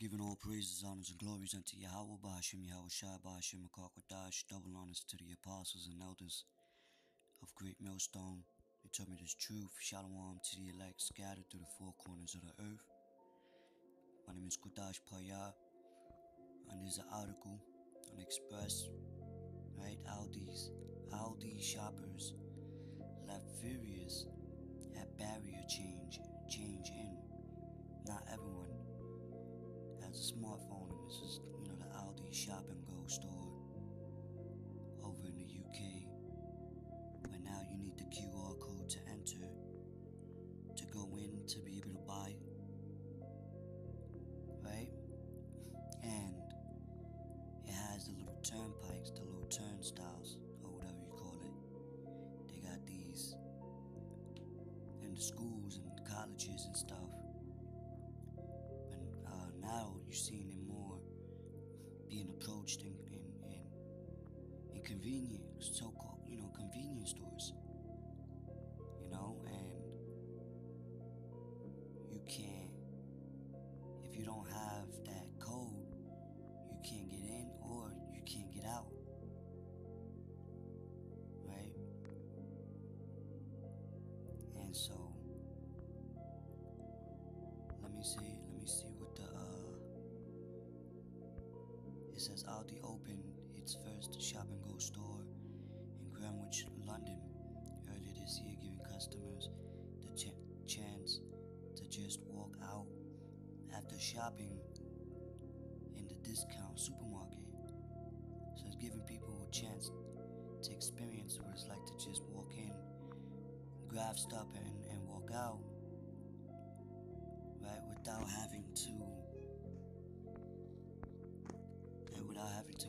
Giving all praises, honors, and glories unto Yahweh, 𝐬𝐲𝐬𝐭𝐚𝐥, double honors to the apostles and elders of Great Millstone. They told me this truth. Shalom to the elect scattered through the four corners of the earth. My name is 𝐃𝐢𝐠𝐢𝐭𝐚𥥥, and there's an article on Express, right? Aldi shoppers left furious at barrier change in. Not everyone has a smartphone, and this is, the Aldi Shop and Go store over in the UK, where now you need the QR code to enter to go in to be able to buy, right? And it has the little turnpikes, the little turnstiles, or whatever you call it. They got these in the schools and colleges and stuff. But now you're seeing it more being approached in convenient, so-called, convenience stores. And you can't, if you don't have that code, you can't get in or you can't get out, right? And so let me see what it says. Aldi opened its first shop and go store in Greenwich, London earlier this year, giving customers the chance to just walk out after shopping in the discount supermarket. So it's giving people a chance to experience what it's like to just walk in, grab stuff and walk out, right, without having to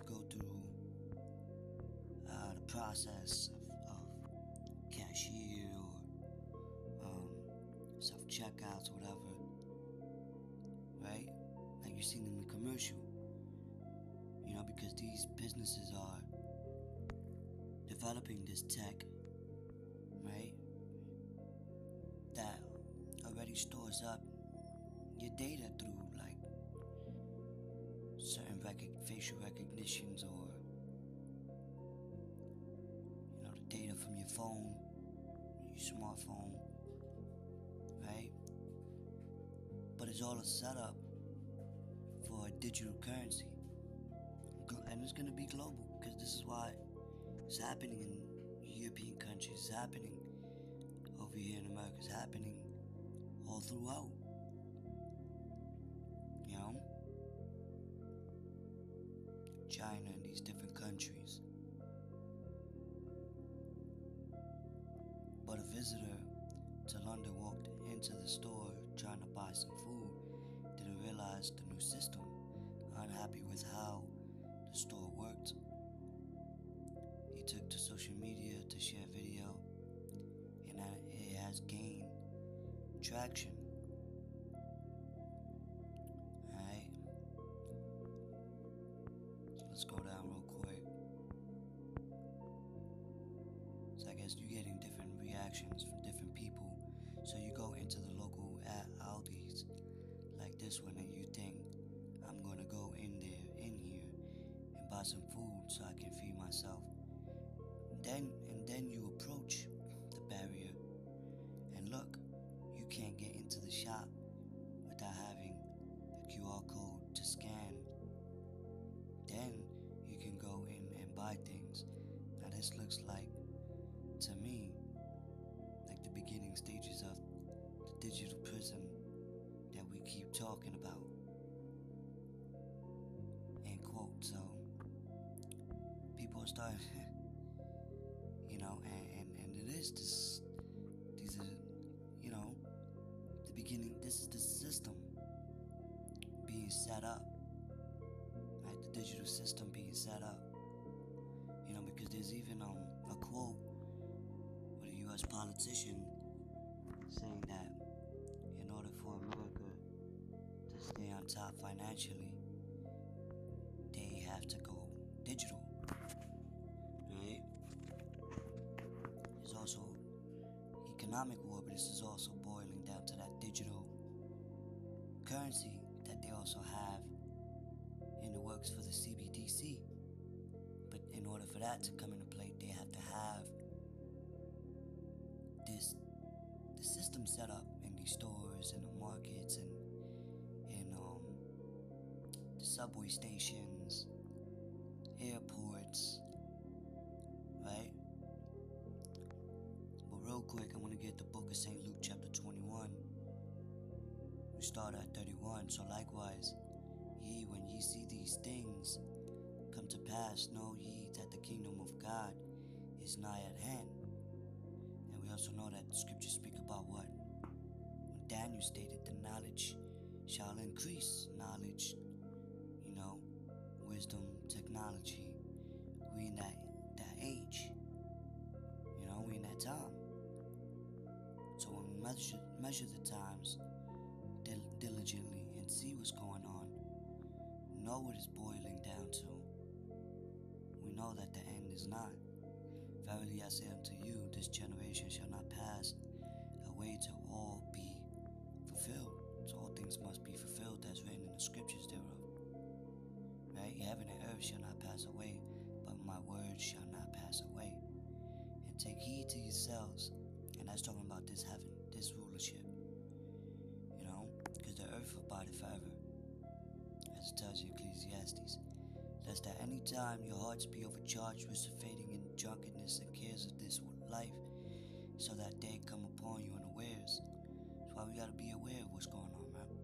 go through the process of cashier or self-checkouts or whatever, right? Like you seen in the commercial, because these businesses are developing this tech, right, that already stores up your data through like certain facial recognitions, or the data from your phone, your smartphone, right? But it's all a setup for a digital currency, and it's going to be global, because this is why it's happening in European countries, it's happening over here in America, it's happening all throughout. China and these different countries. But a visitor to London walked into the store trying to buy some food, didn't realize the new system, unhappy with how the store worked. He took to social media to share video, and it has gained traction. Alright, so let's go down real quick. So I guess you're getting different reactions from different people. So you go into the local Aldi's like this one, and you think, I'm gonna go in here and buy some food so I can feed myself. And then you approach the barrier, and look, you can't get into the shop without having a QR code to scan. Then you can go in and buy things. Now this looks like, to me, like the beginning stages of the digital prison that we keep talking about, end quote. So people are starting and it is this, these are, the beginning. This is the system being set up, right? The digital system being set up, because there's even a quote with a U.S. politician saying that in order for America to stay on top financially, they have to go digital, right? There's also economic war, but this is also boiling down to that digital currency that they also have in the works for the CBDC. But in order for that to come into play, they have to have the system set up in these stores and the markets and the subway stations, airports, right? But real quick, I want to get the book of St. Luke chapter 21. We start at 31. So likewise, ye, when ye see these things come to pass, know ye that the kingdom of God is nigh at hand. And we also know that the scriptures speak about what? When Daniel stated the knowledge shall increase. Knowledge, wisdom, technology. We in that age. We in that time. So when we measure the times diligently and see what's going on, know what it's boiling down to, we know that the end is not. Verily I say unto you, this generation shall not pass away till all be fulfilled. So all things must be fulfilled that's written in the scriptures thereof. Right? Heaven and earth shall not pass away, but my word shall not pass away. And take heed to yourselves. And that's talking about this heaven, this rulership. Because the earth abideth forever, as it tells you Ecclesiastes. Lest at any time your hearts be overcharged with fading in drunkenness and cares of this life, so that day come upon you unawares. That's why we gotta be aware of what's going on, man.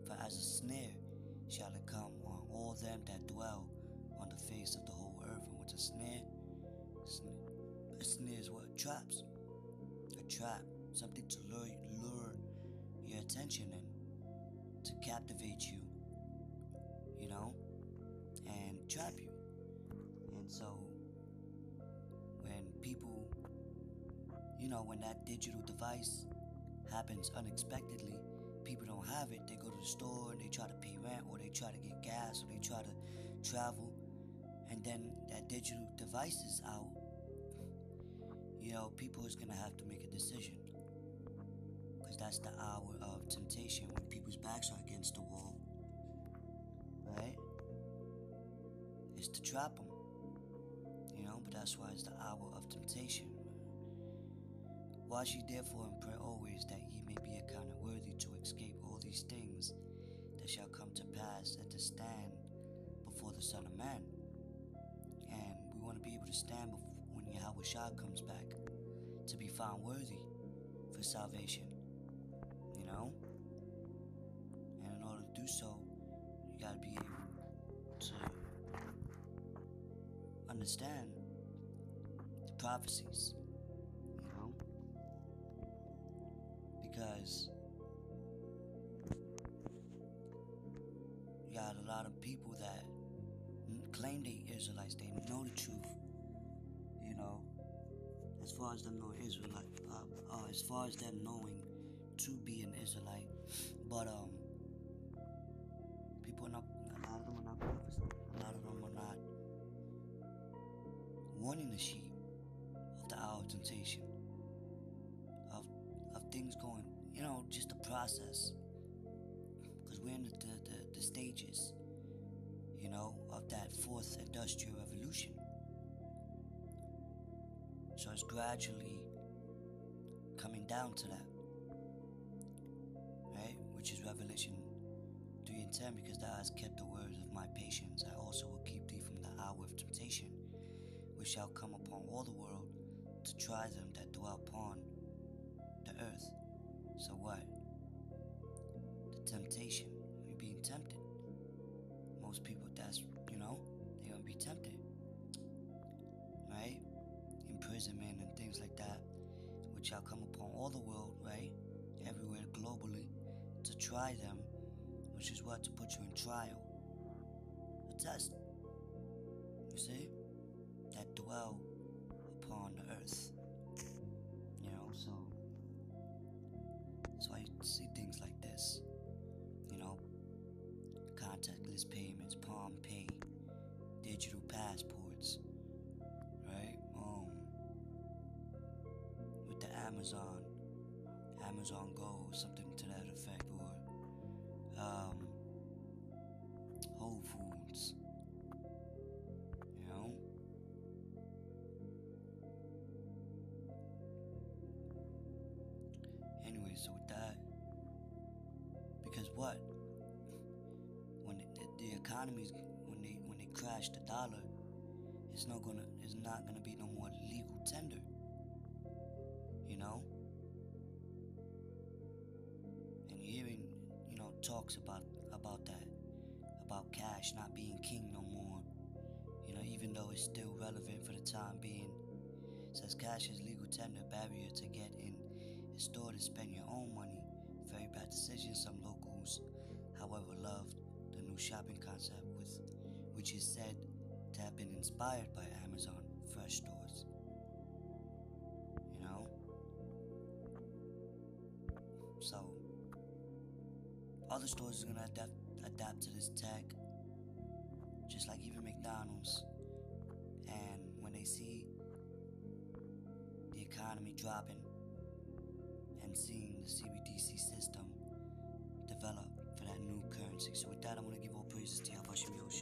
For as a snare shall it come on all them that dwell on the face of the whole earth. And what's a snare? A snare is what? Traps. A trap. Something to lure your attention in, to captivate you, and trap you. And so when people, when that digital device happens unexpectedly, people don't have it, they go to the store and they try to pay rent, or they try to get gas, or they try to travel, and then that digital device is out. People is gonna have to make a decision, because that's the hour of temptation, when people's backs are against the wall, right? It's to trap them, but that's why it's the hour of temptation. Watch ye therefore and pray always, that ye may be accounted worthy to escape all these things that shall come to pass, and to stand before the Son of Man. And we want to be able to stand when Yahweh Shah comes back, to be found worthy for salvation, And in order to do so, you got to be able to understand the prophecies, because you got a lot of people that claim they Israelites, they know the truth, as far as them knowing Israelite, as far as them knowing to be an Israelite, but people are not, a lot of them are not prophesying, a lot of them are not warning the sheep of the hour of temptation, of things going, just the process, because we're in the stages, of that fourth industrial revolution. So it's gradually coming down to that, right? Which is Revelation 3 and 10, because thou hast kept the words of my patience, I also will keep thee from the hour of temptation, which shall come upon all the world, to try them that dwell upon the earth. So what? The temptation. You're being tempted. Most people, that's, they're going to be tempted. Right? Imprisonment and things like that, which shall come upon all the world, right? Everywhere globally, to try them, which is what? To put you in trial. A test. You see? That dwell upon the earth. So that's why you see things like this. Contactless payments, Palm Pay, digital passports, right? With the Amazon Go, something to that effect. what? When the economies, when they crash the dollar, it's not gonna be no more legal tender. You know? And hearing, talks about that, about cash not being king no more. Even though it's still relevant for the time being. It says cash is legal tender, barrier to get in. It's store to spend your own money. Very bad decision. Some locals, however, loved the new shopping concept, which is said to have been inspired by Amazon Fresh stores. So other stores are gonna adapt to this tech, just like even McDonald's. And when they see the economy dropping and seeing the CBDC system develop for that new currency. So with that, I'm gonna give all praises to Yahweh Shem Yosh.